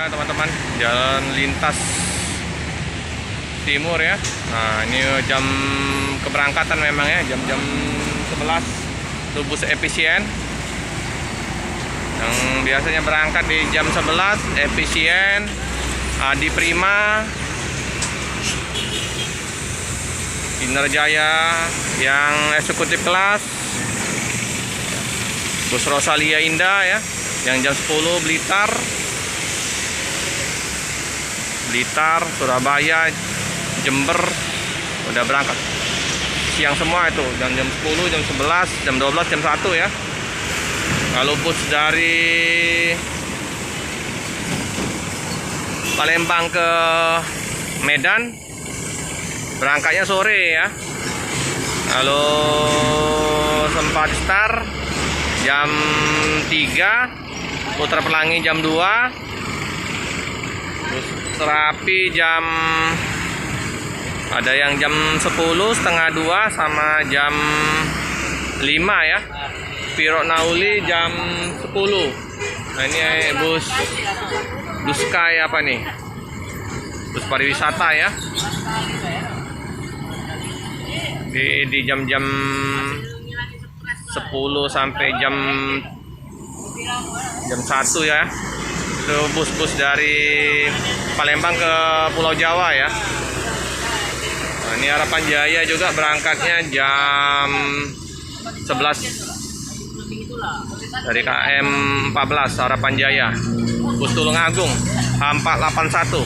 ya teman-teman, jalan lintas timur ya. Nah ini jam keberangkatan memang ya, jam-jam 11 tuh bus efisien yang biasanya berangkat di jam 11. Efisien, Adi Prima, Inarjaya yang eksekutif kelas, bus Rosalia Indah ya yang jam 10 Blitar, Surabaya, Jember udah berangkat siang semua itu, jam 10, jam 11, jam 12, jam 1 ya. Kalau bus dari Palembang ke Medan berangkatnya sore ya. Kalau sempat start jam 3, Putra Pelangi jam 2, terus Serapi jam ada yang jam 10, setengah 2 sama jam 5 ya. Piro Nauli jam 10. Nah ini bus Sky apa nih, bus pariwisata ya, di jam-jam 10 sampai jam 1 ya. Itu bus-bus dari Palembang ke Pulau Jawa ya. Nah, ini Harapan Jaya juga berangkatnya jam 11 dari KM 14 Harapan Jaya. Bus Tulungagung H481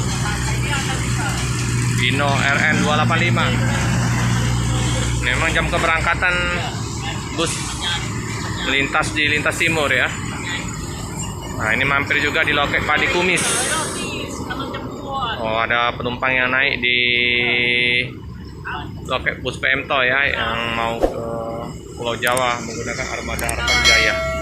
Bino RN 285. Memang jam keberangkatan bus melintas di lintas timur ya. Nah ini mampir juga di loket Padi Kumis. Oh ada penumpang yang naik di loket bus PMTO ya, yang mau ke Pulau Jawa menggunakan armada Harapan Jaya.